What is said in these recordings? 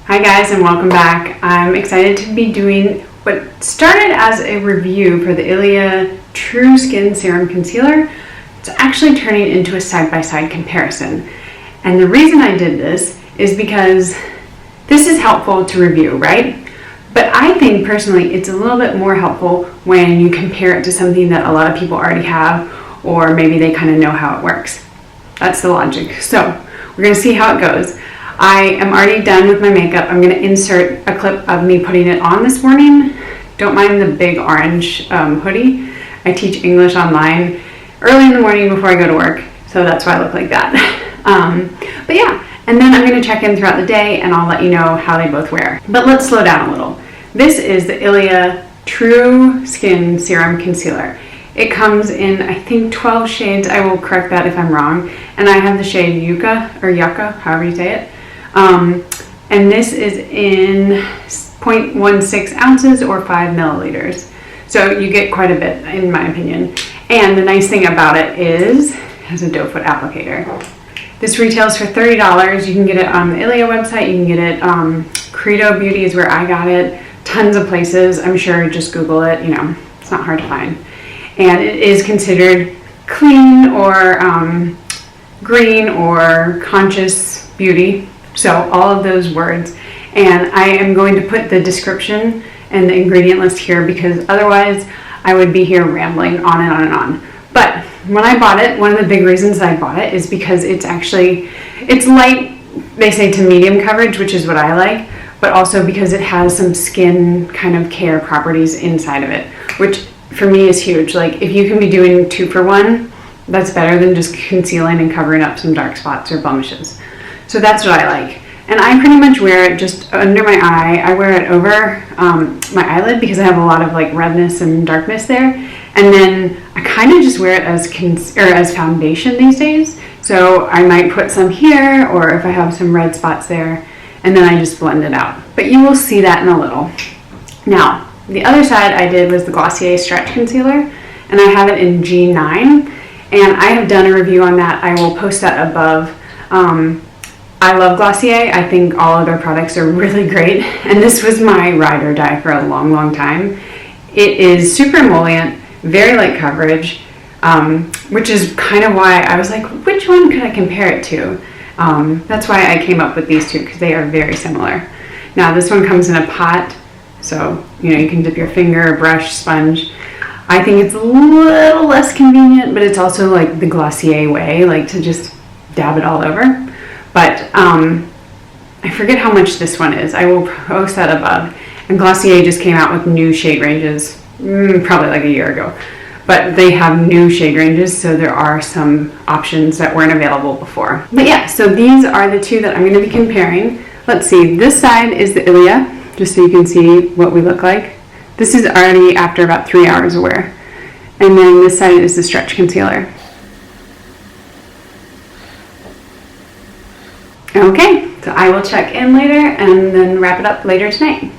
Hi guys, and welcome back. I'm excited to be doing what started as a review for the Ilia True Skin Serum Concealer. It's actually turning into a side-by-side comparison. And the reason I did this is because this is helpful to review, right? But I think personally it's a little bit more helpful when you compare it to something that a lot of people already have, or maybe they kind of know how it works. That's the logic. So we're going to see how it goes. I am already done with my makeup. I'm going to insert a clip of me putting it on this morning. Don't mind the big orange hoodie. I teach English online early in the morning before I go to work, so that's why I look like that. But yeah, and then I'm going to check in throughout the day and I'll let you know how they both wear. But let's slow down a little. This is the Ilia True Skin Serum Concealer. It comes in, I think, 12 shades. I will correct that if I'm wrong. And I have the shade Yucca, or Yucca, however you say it. And this is in 0.16 ounces or 5 milliliters. So you get quite a bit, in my opinion. And the nice thing about it is, it has a doe foot applicator. This retails for $30. You can get it on the Ilia website. You can get it, Credo Beauty is where I got it. Tons of places. I'm sure just Google it, you know, it's not hard to find. And it is considered clean or green or conscious beauty. So all of those words. And I am going to put the description and the ingredient list here because otherwise I would be here rambling on and on and on. But when I bought it, one of the big reasons I bought it is because it's light, they say to medium coverage, which is what I like, but also because it has some skin kind of care properties inside of it, which for me is huge. Like if you can be doing 2-for-1, that's better than just concealing and covering up some dark spots or blemishes. So that's what I like. And I pretty much wear it just under my eye. I wear it over my eyelid because I have a lot of like redness and darkness there. And then I kind of just wear it as foundation these days. So I might put some here, or if I have some red spots there, and then I just blend it out. But you will see that in a little. Now, the other side I did was the Glossier Stretch Concealer, and I have it in G9. And I have done a review on that. I will post that above. I love Glossier. I think all of their products are really great. And this was my ride or die for a long, long time. It is super emollient, very light coverage, which is kind of why I was like, which one could I compare it to? That's why I came up with these two, because they are very similar. Now this one comes in a pot, so you can dip your finger, brush, sponge. I think it's a little less convenient, but it's also like the Glossier way, like to just dab it all over. But I forget how much this one is. I will post that above. And Glossier just came out with new shade ranges, probably like a year ago. But they have new shade ranges, so there are some options that weren't available before. But yeah, so these are the two that I'm going to be comparing. Let's see, this side is the Ilia, just so you can see what we look like. This is already after about 3 hours of wear. And then this side is the Stretch Concealer. Okay, so I will check in later and then wrap it up later tonight.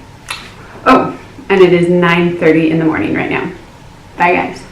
Oh, and it is 9:30 in the morning right now. Bye guys.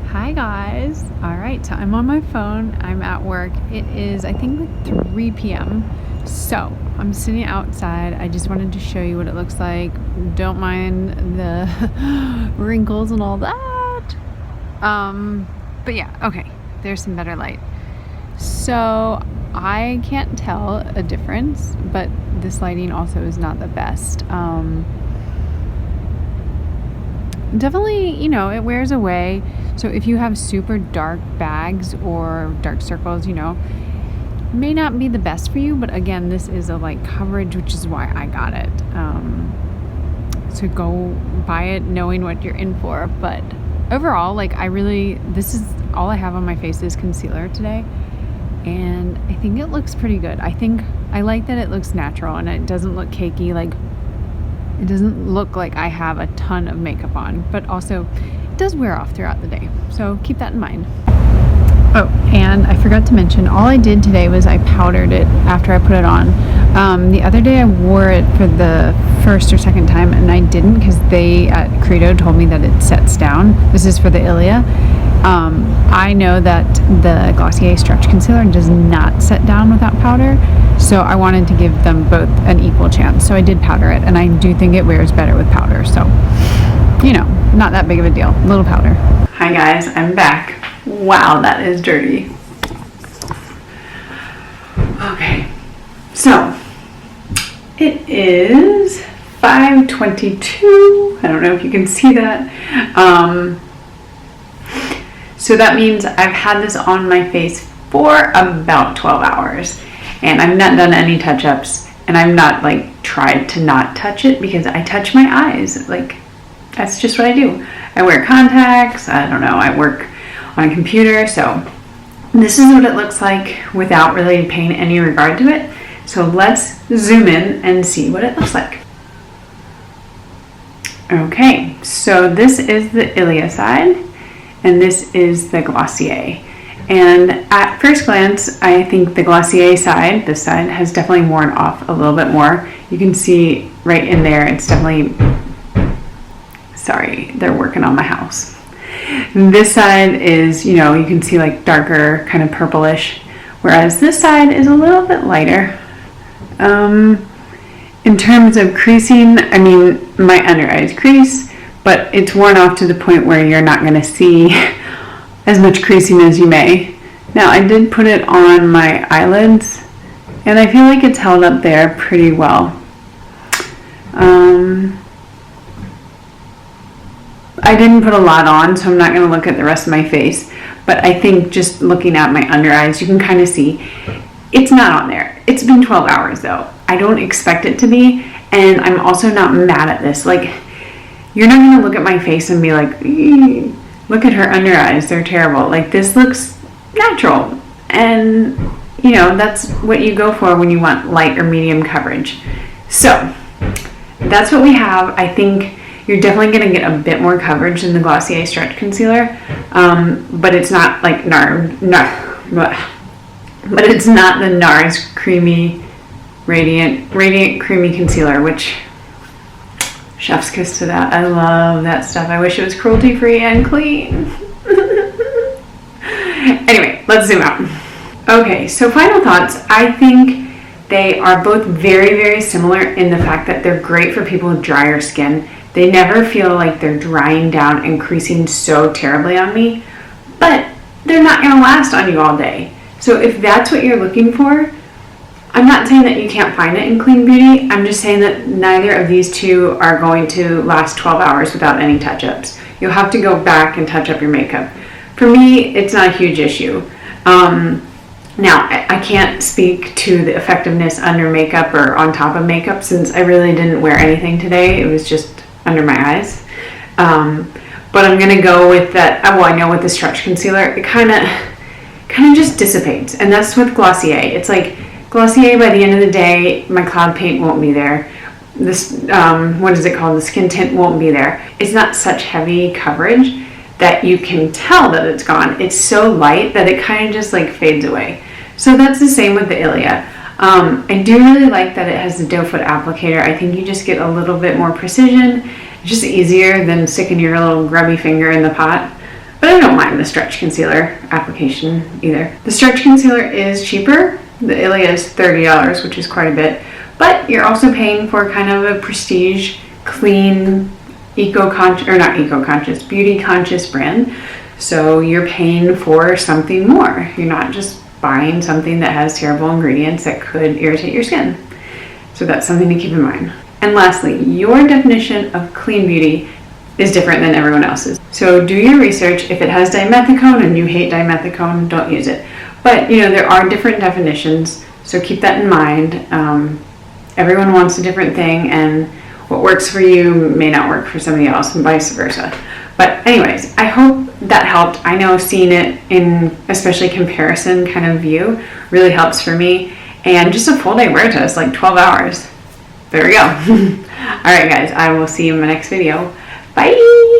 Hi guys. All right, so I'm on my phone. I'm at work. It is, I think, like 3 p.m. So I'm sitting outside. I just wanted to show you what it looks like. Don't mind the wrinkles and all that. But yeah, okay. There's some better light. So I can't tell a difference, but this lighting also is not the best. Definitely, you know, it wears away. So if you have super dark bags or dark circles, you know, may not be the best for you. But again, this is a light coverage, which is why I got it. So go buy it knowing what you're in for. But overall, like, this is all I have on my face is concealer today. And I think it looks pretty good. I like that it looks natural and it doesn't look cakey. Like, it doesn't look like I have a ton of makeup on, but also it does wear off throughout the day. So keep that in mind. Oh, and I forgot to mention, all I did today was I powdered it after I put it on. The other day I wore it for the first or second time and I didn't because they at Credo told me that it sets down. This is for the Ilia. I know that the Glossier Stretch Concealer does not set down without powder, so I wanted to give them both an equal chance. So I did powder it, and I do think it wears better with powder. So, you know, not that big of a deal. Little powder. Hi guys, I'm back. Wow, that is dirty. Okay, so it is 5:22. I don't know if you can see that. So that means I've had this on my face for about 12 hours and I've not done any touch-ups, and I've not like tried to not touch it because I touch my eyes. Like, that's just what I do. I wear contacts, I don't know, I work on a computer, so this is what it looks like without really paying any regard to it. So let's zoom in and see what it looks like. Okay, so this is the Ilia side. And this is the Glossier. And at first glance, I think the Glossier side, this side, has definitely worn off a little bit more. You can see right in there, it's definitely, sorry, they're working on my house. This side is, you know, you can see like darker, kind of purplish, whereas this side is a little bit lighter. In terms of creasing, I mean, my under eyes crease, but it's worn off to the point where you're not going to see as much creasing as you may. Now, I did put it on my eyelids, and I feel like it's held up there pretty well. I didn't put a lot on, so I'm not going to look at the rest of my face, but I think just looking at my under eyes, you can kind of see it's not on there. It's been 12 hours, though. I don't expect it to be, and I'm also not mad at this. Like, you're not going to look at my face and be like, look at her under eyes, they're terrible. Like, this looks natural. And, you know, that's what you go for when you want light or medium coverage. So, that's what we have. I think you're definitely going to get a bit more coverage than the Glossier Stretch Concealer. But it's not like but it's not the NARS Creamy Radiant Creamy Concealer, which... chef's kiss to that. I love that stuff. I wish it was cruelty free and clean. Anyway, let's zoom out. Okay, so final thoughts. I think they are both very, very similar in the fact that they're great for people with drier skin. They never feel like they're drying down and creasing so terribly on me, but they're not going to last on you all day. So if that's what you're looking for, I'm not saying that you can't find it in Clean Beauty. I'm just saying that neither of these two are going to last 12 hours without any touch-ups. You'll have to go back and touch up your makeup. For me, it's not a huge issue. Now, I can't speak to the effectiveness under makeup or on top of makeup since I really didn't wear anything today. It was just under my eyes. But I'm going to go with that. Well, I know with the Stretch Concealer, it kind of just dissipates. And that's with Glossier. It's like, Glossier, by the end of the day, my cloud paint won't be there. This, what is it called? The skin tint won't be there. It's not such heavy coverage that you can tell that it's gone. It's so light that it kind of just like fades away. So that's the same with the Ilia. I do really like that it has the doe foot applicator. I think you just get a little bit more precision. It's just easier than sticking your little grubby finger in the pot. But I don't mind the stretch concealer application either. The stretch concealer is cheaper. The Ilia is $30, which is quite a bit. But you're also paying for kind of a prestige, clean, eco-conscious, beauty-conscious brand. So you're paying for something more. You're not just buying something that has terrible ingredients that could irritate your skin. So that's something to keep in mind. And lastly, your definition of clean beauty is different than everyone else's. So do your research. If it has dimethicone and you hate dimethicone, don't use it. But there are different definitions, so keep that in mind. Everyone wants a different thing, and what works for you may not work for somebody else, and vice versa. But anyways, I hope that helped. I know seeing it in especially comparison kind of view really helps for me. And just a full day wear test, like 12 hours. There we go. All right, guys, I will see you in my next video. Bye.